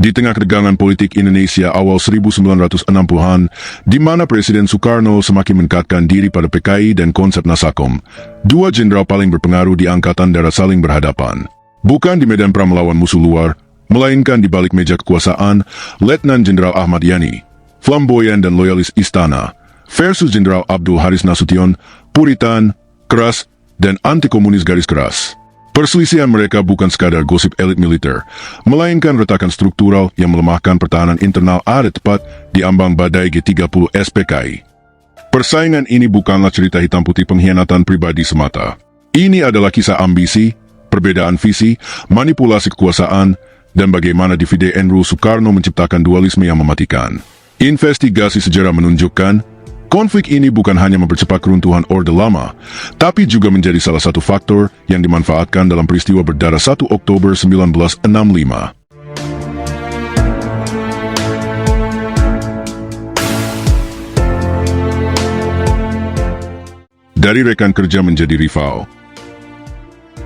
Di tengah ketegangan politik Indonesia awal 1960-an, di mana Presiden Soekarno semakin mengekatkan diri pada PKI dan konsep Nasakom, dua jenderal paling berpengaruh di Angkatan Darat saling berhadapan. Bukan di medan perang melawan musuh luar, melainkan di balik meja kekuasaan, Letnan Jenderal Ahmad Yani, flamboyan dan loyalis istana, versus Jenderal Abdul Haris Nasution, puritan, keras, dan anti-komunis garis keras. Perselisihan mereka bukan sekadar gosip elit militer, melainkan retakan struktural yang melemahkan pertahanan internal ada tepat di ambang badai G30 SPKI. Persaingan ini bukanlah cerita hitam putih pengkhianatan pribadi semata. Ini adalah kisah ambisi, perbedaan visi, manipulasi kekuasaan, dan bagaimana divide and rule Soekarno menciptakan dualisme yang mematikan. Investigasi sejarah menunjukkan, konflik ini bukan hanya mempercepat keruntuhan Orde Lama, tapi juga menjadi salah satu faktor yang dimanfaatkan dalam peristiwa berdarah 1 Oktober 1965. Dari rekan kerja menjadi rival.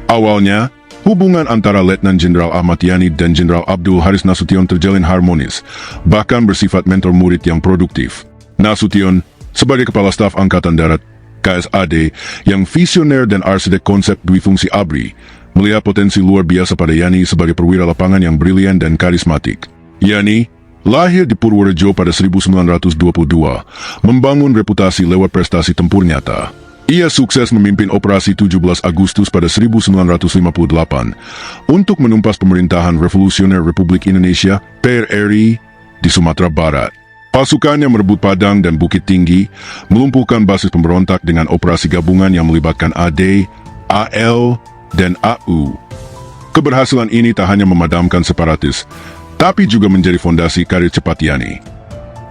Awalnya, hubungan antara Letnan Jenderal Ahmad Yani dan Jenderal Abdul Haris Nasution terjalin harmonis, bahkan bersifat mentor-murid yang produktif. Nasution, sebagai Kepala Staf Angkatan Darat, KSAD, yang visioner dan arsitek konsep dwi-fungsi ABRI, melihat potensi luar biasa pada Yani sebagai perwira lapangan yang brilian dan karismatik. Yani, lahir di Purworejo pada 1922, membangun reputasi lewat prestasi tempur nyata. Ia sukses memimpin operasi 17 Agustus pada 1958 untuk menumpas pemerintahan Revolusioner Republik Indonesia, PRRI, di Sumatera Barat. Pasukannya merebut Padang dan Bukit Tinggi, melumpuhkan basis pemberontak dengan operasi gabungan yang melibatkan AD, AL, dan AU. Keberhasilan ini tak hanya memadamkan separatis, tapi juga menjadi fondasi karir cepat Yani.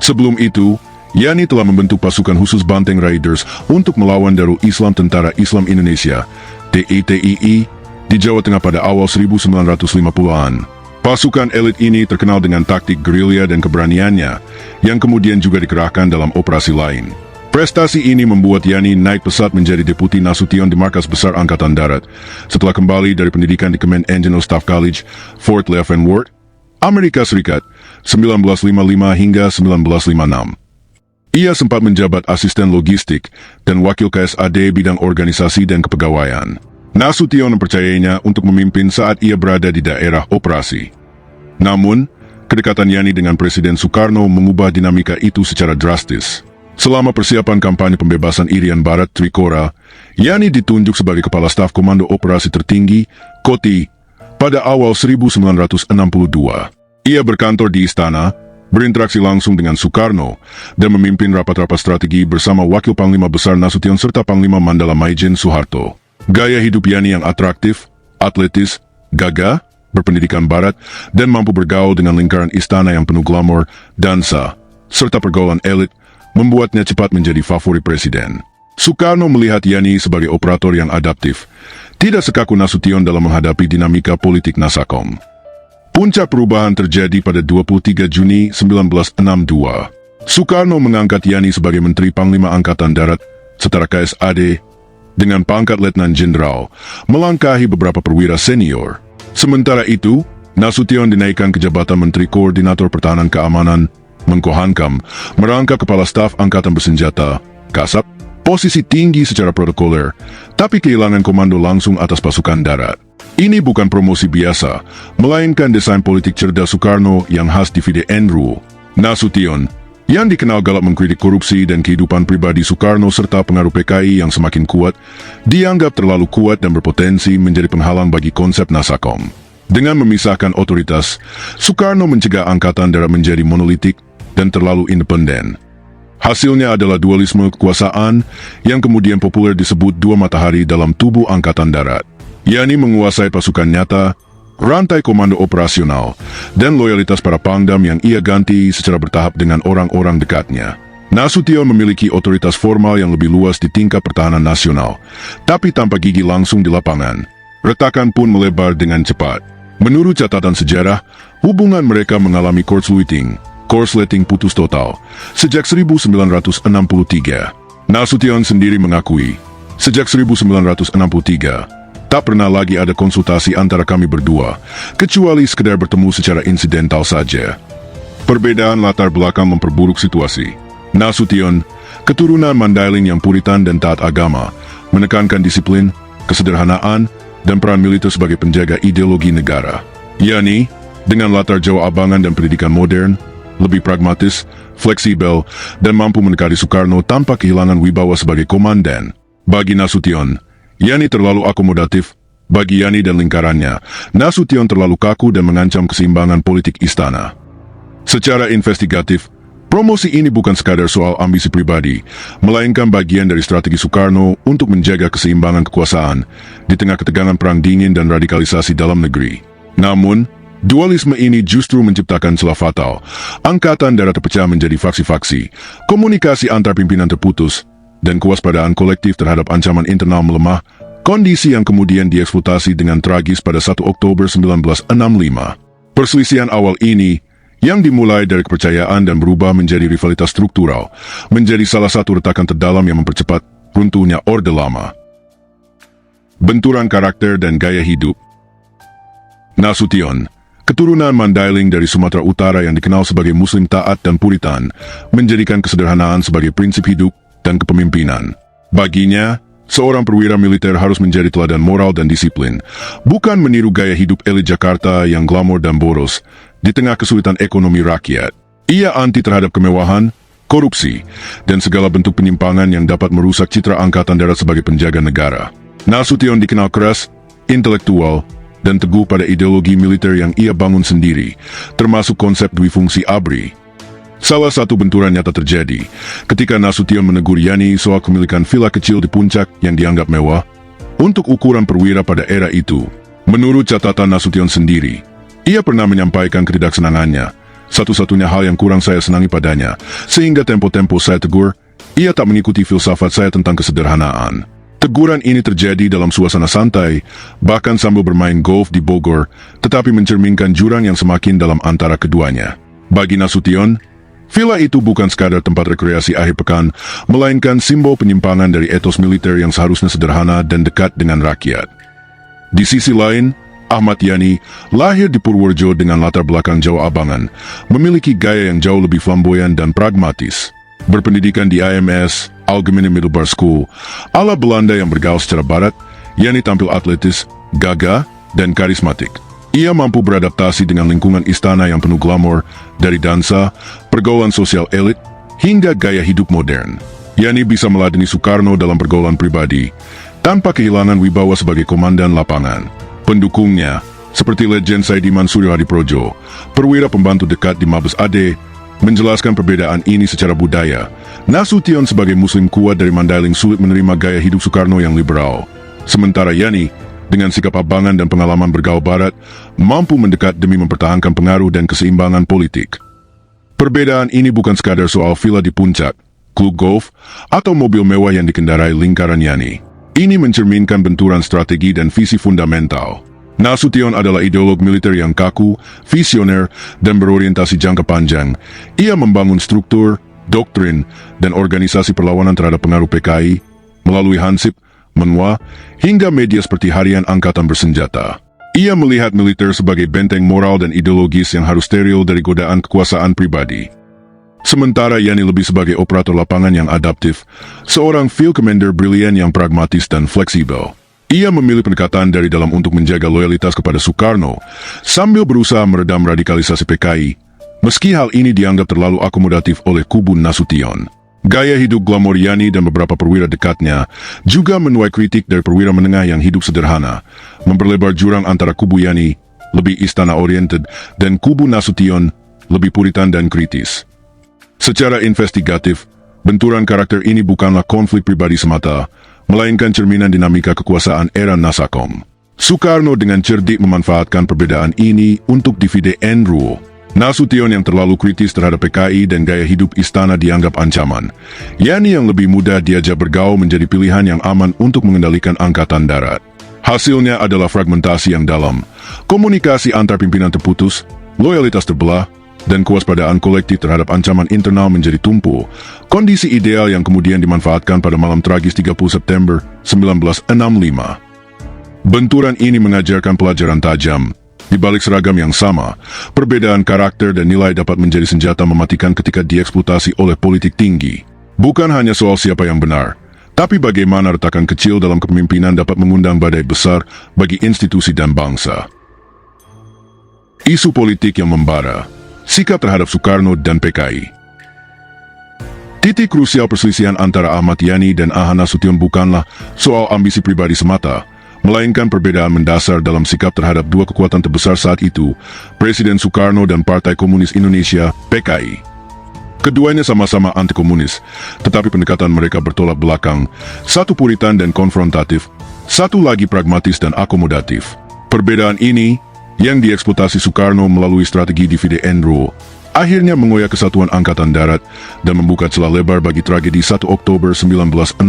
Sebelum itu, Yani telah membentuk pasukan khusus Banteng Riders untuk melawan Darul Islam Tentara Islam Indonesia, TITII, di Jawa Tengah pada awal 1950-an. Pasukan elit ini terkenal dengan taktik gerilya dan keberaniannya, yang kemudian juga dikerahkan dalam operasi lain. Prestasi ini membuat Yani naik pesat menjadi Deputi Nasution di Markas Besar Angkatan Darat, setelah kembali dari pendidikan di Command Engineer Staff College, Fort Leavenworth, Amerika Serikat, 1955 hingga 1956. Ia sempat menjabat asisten logistik dan wakil KSAD bidang organisasi dan kepegawaian. Nasution mempercayainya untuk memimpin saat ia berada di daerah operasi. Namun, kedekatan Yani dengan Presiden Soekarno mengubah dinamika itu secara drastis. Selama persiapan kampanye pembebasan Irian Barat Trikora, Yani ditunjuk sebagai Kepala Staf Komando Operasi Tertinggi, KOTI, pada awal 1962. Ia berkantor di istana, berinteraksi langsung dengan Soekarno, dan memimpin rapat-rapat strategi bersama Wakil Panglima Besar Nasution serta Panglima Mandala Maijen Soeharto. Gaya hidup Yani yang atraktif, atletis, gagah, berpendidikan barat, dan mampu bergaul dengan lingkaran istana yang penuh glamor, dansa, serta pergaulan elit, membuatnya cepat menjadi favorit presiden. Soekarno melihat Yani sebagai operator yang adaptif, tidak sekaku Nasution dalam menghadapi dinamika politik Nasakom. Puncak perubahan terjadi pada 23 Juni 1962. Soekarno mengangkat Yani sebagai Menteri Panglima Angkatan Darat, setara KSAD, dengan pangkat Letnan Jenderal, melangkahi beberapa perwira senior. Sementara itu, Nasution dinaikkan ke jabatan Menteri Koordinator Pertahanan Keamanan, Menko Hankam, merangkap Kepala Staf Angkatan Bersenjata, Kasat, posisi tinggi secara protokoler, tapi kehilangan komando langsung atas pasukan darat. Ini bukan promosi biasa, melainkan desain politik cerdas Soekarno yang khas divide and rule. Nasution, yang dikenal galak mengkritik korupsi dan kehidupan pribadi Soekarno serta pengaruh PKI yang semakin kuat, dianggap terlalu kuat dan berpotensi menjadi penghalang bagi konsep Nasakom. Dengan memisahkan otoritas, Soekarno mencegah Angkatan Darat menjadi monolitik dan terlalu independen. Hasilnya adalah dualisme kekuasaan yang kemudian populer disebut dua matahari dalam tubuh Angkatan Darat. Yani menguasai pasukan nyata, rantai komando operasional, dan loyalitas para pangdam yang ia ganti secara bertahap dengan orang-orang dekatnya. Nasution memiliki otoritas formal yang lebih luas di tingkat pertahanan nasional, tapi tanpa gigi langsung di lapangan. Retakan pun melebar dengan cepat. Menurut catatan sejarah, hubungan mereka mengalami korsleting putus total, sejak 1963. Nasution sendiri mengakui, sejak 1963, Tak pernah lagi ada konsultasi antara kami berdua, kecuali sekedar bertemu secara insidental saja. Perbedaan latar belakang memperburuk situasi. Nasution, keturunan Mandailing yang puritan dan taat agama, menekankan disiplin, kesederhanaan, dan peran militer sebagai penjaga ideologi negara. Yani, dengan latar Jawa Abangan dan pendidikan modern, lebih pragmatis, fleksibel, dan mampu mendekati Soekarno tanpa kehilangan wibawa sebagai komandan. Bagi Nasution, Yani terlalu akomodatif. Bagi Yani dan lingkarannya, Nasution terlalu kaku dan mengancam keseimbangan politik istana. Secara investigatif, promosi ini bukan sekadar soal ambisi pribadi, melainkan bagian dari strategi Soekarno untuk menjaga keseimbangan kekuasaan di tengah ketegangan perang dingin dan radikalisasi dalam negeri. Namun, dualisme ini justru menciptakan celah fatal. Angkatan darat terpecah menjadi faksi-faksi, komunikasi antar pimpinan terputus, dan kewaspadaan kolektif terhadap ancaman internal melemah, kondisi yang kemudian dieksploitasi dengan tragis pada 1 Oktober 1965. Perselisihan awal ini, yang dimulai dari kepercayaan dan berubah menjadi rivalitas struktural, menjadi salah satu retakan terdalam yang mempercepat runtuhnya Orde Lama. Benturan karakter dan gaya hidup. Nasution, keturunan Mandailing dari Sumatera Utara yang dikenal sebagai Muslim taat dan puritan, menjadikan kesederhanaan sebagai prinsip hidup dan kepemimpinan. Baginya, seorang perwira militer harus menjadi teladan moral dan disiplin, bukan meniru gaya hidup elit Jakarta yang glamor dan boros di tengah kesulitan ekonomi rakyat. Ia anti terhadap kemewahan, korupsi, dan segala bentuk penyimpangan yang dapat merusak citra Angkatan Darat sebagai penjaga negara. Nasution dikenal keras, intelektual, dan teguh pada ideologi militer yang ia bangun sendiri, termasuk konsep duifungsi ABRI. Salah satu benturan nyata terjadi ketika Nasution menegur Yani soal kepemilikan villa kecil di puncak yang dianggap mewah untuk ukuran perwira pada era itu. Menurut catatan Nasution sendiri, ia pernah menyampaikan ketidaksenangannya. Satu-satunya hal yang kurang saya senangi padanya, sehingga tempo-tempo saya tegur, ia tak mengikuti filsafat saya tentang kesederhanaan. Teguran ini terjadi dalam suasana santai, bahkan sambil bermain golf di Bogor, tetapi mencerminkan jurang yang semakin dalam antara keduanya. Bagi Nasution, villa itu bukan sekadar tempat rekreasi akhir pekan, melainkan simbol penyimpangan dari etos militer yang seharusnya sederhana dan dekat dengan rakyat. Di sisi lain, Ahmad Yani, lahir di Purworejo dengan latar belakang Jawa Abangan, memiliki gaya yang jauh lebih flamboyan dan pragmatis. Berpendidikan di AMS, Algemene Middelbare School, ala Belanda yang bergaul secara barat, Yani tampil atletis, gagah, dan karismatik. Ia mampu beradaptasi dengan lingkungan istana yang penuh glamor, dari dansa, pergaulan sosial elit, hingga gaya hidup modern. Yani bisa meladeni Soekarno dalam pergaulan pribadi, tanpa kehilangan wibawa sebagai komandan lapangan. Pendukungnya, seperti legend Saidiman Suryo Hadiprojo, perwira pembantu dekat di Mabes AD, menjelaskan perbedaan ini secara budaya. Nasution sebagai Muslim kuat dari Mandailing sulit menerima gaya hidup Soekarno yang liberal. Sementara Yani, dengan sikap abangan dan pengalaman bergaul barat, mampu mendekat demi mempertahankan pengaruh dan keseimbangan politik. Perbedaan ini bukan sekadar soal villa di puncak, klub golf, atau mobil mewah yang dikendarai lingkaran Yani. Ini mencerminkan benturan strategi dan visi fundamental. Nasution adalah ideolog militer yang kaku, visioner, dan berorientasi jangka panjang. Ia membangun struktur, doktrin, dan organisasi perlawanan terhadap pengaruh PKI melalui Hansip, Menwa, hingga media seperti Harian Angkatan Bersenjata. Ia melihat militer sebagai benteng moral dan ideologis yang harus steril dari godaan kekuasaan pribadi. Sementara Yani lebih sebagai operator lapangan yang adaptif, seorang field commander brilian yang pragmatis dan fleksibel. Ia memilih pendekatan dari dalam untuk menjaga loyalitas kepada Soekarno, sambil berusaha meredam radikalisasi PKI, meski hal ini dianggap terlalu akomodatif oleh kubu Nasution. Gaya hidup glamor Yani dan beberapa perwira dekatnya juga menuai kritik dari perwira menengah yang hidup sederhana, memperlebar jurang antara kubu Yani, lebih istana-oriented, dan kubu Nasution, lebih puritan dan kritis. Secara investigatif, benturan karakter ini bukanlah konflik pribadi semata, melainkan cerminan dinamika kekuasaan era Nasakom. Soekarno dengan cerdik memanfaatkan perbedaan ini untuk divide and rule. Nasution yang terlalu kritis terhadap PKI dan gaya hidup istana dianggap ancaman. Yani yang lebih mudah diajak bergaul menjadi pilihan yang aman untuk mengendalikan Angkatan Darat. Hasilnya adalah fragmentasi yang dalam, komunikasi antar pimpinan terputus, loyalitas terbelah, dan kewaspadaan kolektif terhadap ancaman internal menjadi tumpu, kondisi ideal yang kemudian dimanfaatkan pada malam tragis 30 September 1965. Benturan ini mengajarkan pelajaran tajam. Di balik seragam yang sama, perbedaan karakter dan nilai dapat menjadi senjata mematikan ketika dieksploitasi oleh politik tinggi. Bukan hanya soal siapa yang benar, tapi bagaimana retakan kecil dalam kepemimpinan dapat mengundang badai besar bagi institusi dan bangsa. Isu politik yang membara, sikap terhadap Soekarno dan PKI. Titik krusial perselisihan antara Ahmad Yani dan Aha Nasution bukanlah soal ambisi pribadi semata, melainkan perbedaan mendasar dalam sikap terhadap dua kekuatan terbesar saat itu, Presiden Soekarno dan Partai Komunis Indonesia, PKI. Keduanya sama-sama anti-komunis, tetapi pendekatan mereka bertolak belakang, satu puritan dan konfrontatif, satu lagi pragmatis dan akomodatif. Perbedaan ini, yang dieksploitasi Soekarno melalui strategi divide and rule, akhirnya mengoyak kesatuan Angkatan Darat dan membuka celah lebar bagi tragedi 1 Oktober 1965.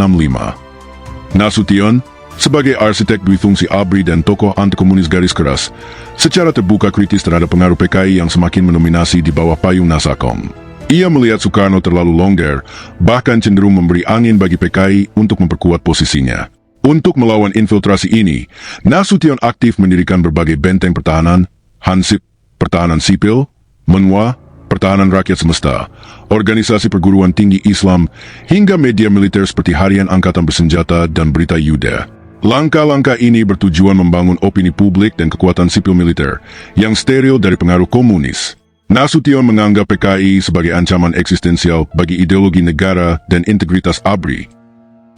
Nasution, sebagai arsitek duifungsi ABRI dan tokoh anti-komunis garis keras, secara terbuka kritis terhadap pengaruh PKI yang semakin mendominasi di bawah payung Nasakom. Ia melihat Soekarno terlalu longgar, bahkan cenderung memberi angin bagi PKI untuk memperkuat posisinya. Untuk melawan infiltrasi ini, Nasution aktif mendirikan berbagai benteng pertahanan, Hansip, pertahanan sipil, Menwa, pertahanan rakyat semesta, organisasi perguruan tinggi Islam, hingga media militer seperti Harian Angkatan Bersenjata dan Berita Yuda. Langkah-langkah ini bertujuan membangun opini publik dan kekuatan sipil militer yang steril dari pengaruh komunis. Nasution menganggap PKI sebagai ancaman eksistensial bagi ideologi negara dan integritas ABRI.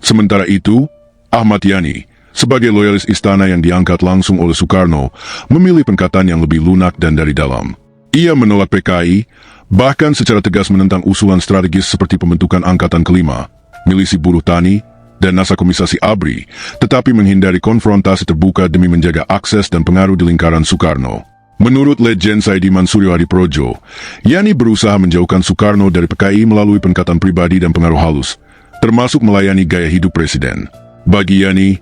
Sementara itu, Ahmad Yani, sebagai loyalis istana yang diangkat langsung oleh Soekarno, memilih pendekatan yang lebih lunak dan dari dalam. Ia menolak PKI, bahkan secara tegas menentang usulan strategis seperti pembentukan Angkatan Kelima, milisi buruh tani, dan nasakomisasi ABRI, tetapi menghindari konfrontasi terbuka demi menjaga akses dan pengaruh di lingkaran Soekarno. Menurut Legend Saidiman Suryo Hadiprojo, Yani berusaha menjauhkan Soekarno dari PKI melalui pendekatan pribadi dan pengaruh halus, termasuk melayani gaya hidup presiden. Bagi Yani,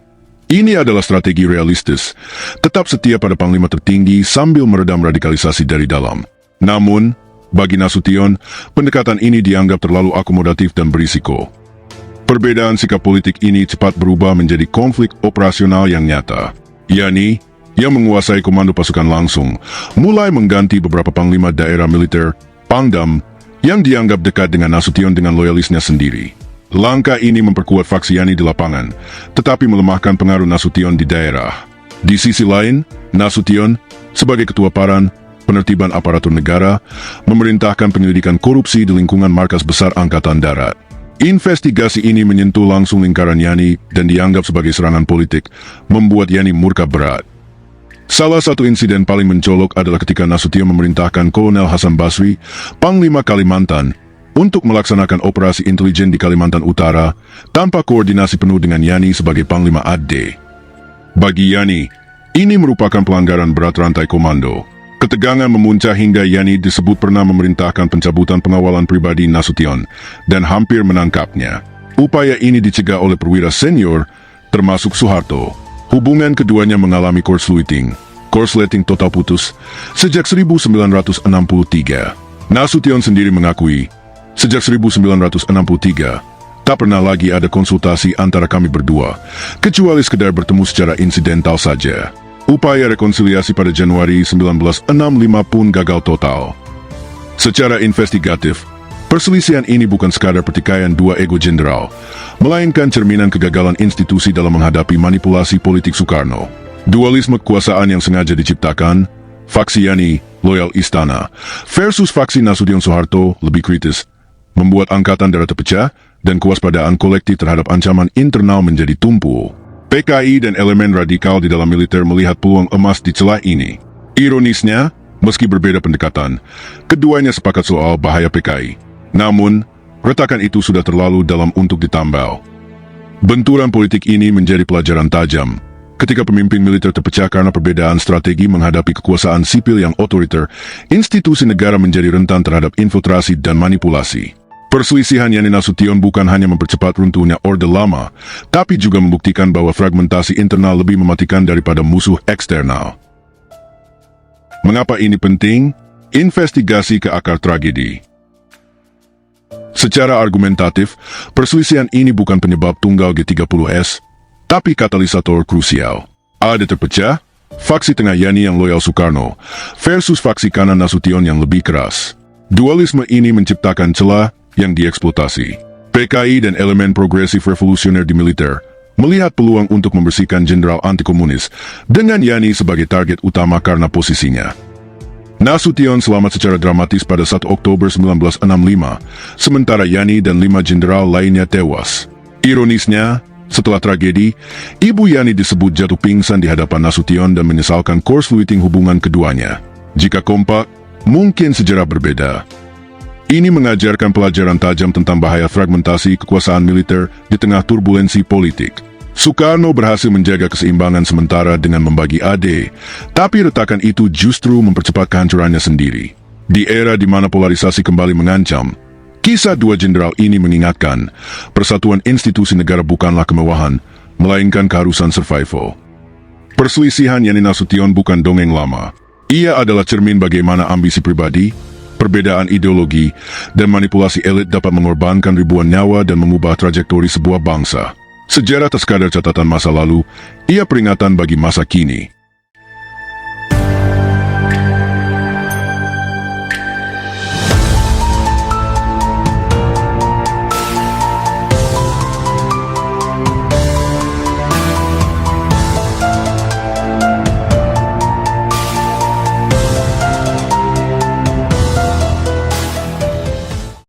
ini adalah strategi realistis, tetap setia pada panglima tertinggi sambil meredam radikalisasi dari dalam. Namun, bagi Nasution, pendekatan ini dianggap terlalu akomodatif dan berisiko. Perbedaan sikap politik ini cepat berubah menjadi konflik operasional yang nyata. Yani, yang menguasai komando pasukan langsung, mulai mengganti beberapa panglima daerah militer, Pangdam, yang dianggap dekat dengan Nasution dengan loyalisnya sendiri. Langkah ini memperkuat faksi Yani di lapangan, tetapi melemahkan pengaruh Nasution di daerah. Di sisi lain, Nasution, sebagai ketua Paran, penertiban aparatur negara, memerintahkan penyelidikan korupsi di lingkungan markas besar Angkatan Darat. Investigasi ini menyentuh langsung lingkaran Yani dan dianggap sebagai serangan politik, membuat Yani murka berat. Salah satu insiden paling mencolok adalah ketika Nasution memerintahkan Kolonel Hasan Basri, Panglima Kalimantan, untuk melaksanakan operasi intelijen di Kalimantan Utara tanpa koordinasi penuh dengan Yani sebagai Panglima AD. Bagi Yani, ini merupakan pelanggaran berat rantai komando. Ketegangan memuncak hingga Yani disebut pernah memerintahkan pencabutan pengawalan pribadi Nasution dan hampir menangkapnya. Upaya ini dicegah oleh perwira senior, termasuk Soeharto. Hubungan keduanya mengalami korsleting total putus, sejak 1963. Nasution sendiri mengakui, sejak 1963, tak pernah lagi ada konsultasi antara kami berdua, kecuali sekedar bertemu secara insidental saja. Upaya rekonsiliasi pada Januari 1965 pun gagal total. Secara investigatif, perselisihan ini bukan sekadar pertikaian dua ego jenderal, melainkan cerminan kegagalan institusi dalam menghadapi manipulasi politik Soekarno. Dualisme kekuasaan yang sengaja diciptakan, faksi Yani, loyal istana, versus faksi Nasution Soeharto, lebih kritis, membuat Angkatan Darat terpecah dan kewaspadaan kolektif terhadap ancaman internal menjadi tumpul. PKI dan elemen radikal di dalam militer melihat peluang emas di celah ini. Ironisnya, meski berbeda pendekatan, keduanya sepakat soal bahaya PKI. Namun, retakan itu sudah terlalu dalam untuk ditambal. Benturan politik ini menjadi pelajaran tajam, ketika pemimpin militer terpecah karena perbedaan strategi menghadapi kekuasaan sipil yang otoriter, institusi negara menjadi rentan terhadap infiltrasi dan manipulasi. Perselisihan Yani Nasution bukan hanya mempercepat runtuhnya Orde Lama, tapi juga membuktikan bahwa fragmentasi internal lebih mematikan daripada musuh eksternal. Mengapa ini penting? Investigasi ke akar tragedi. Secara argumentatif, perselisihan ini bukan penyebab tunggal G30S, tapi katalisator krusial. Ada terpecah, faksi tengah Yani yang loyal Soekarno versus faksi kanan Nasution yang lebih keras. Dualisme ini menciptakan celah yang dieksploitasi. PKI dan elemen progresif revolusioner di militer melihat peluang untuk membersihkan jenderal anti-komunis dengan Yani sebagai target utama karena posisinya. Nasution selamat secara dramatis pada 1 Oktober 1965, sementara Yani dan 5 jenderal lainnya tewas. Ironisnya, setelah tragedi, Ibu Yani disebut jatuh pingsan di hadapan Nasution dan menyesalkan korsleting hubungan keduanya. Jika kompak, mungkin sejarah berbeda. Ini mengajarkan pelajaran tajam tentang bahaya fragmentasi kekuasaan militer di tengah turbulensi politik. Soekarno berhasil menjaga keseimbangan sementara dengan membagi AD, tapi retakan itu justru mempercepat kehancurannya sendiri. Di era di mana polarisasi kembali mengancam, kisah dua jenderal ini mengingatkan, persatuan institusi negara bukanlah kemewahan, melainkan keharusan survival. Perselisihan Yani Nasution bukan dongeng lama. Ia adalah cermin bagaimana ambisi pribadi, perbedaan ideologi, dan manipulasi elit dapat mengorbankan ribuan nyawa dan mengubah trajektori sebuah bangsa. Sejarah tak sekadar catatan masa lalu, ia peringatan bagi masa kini.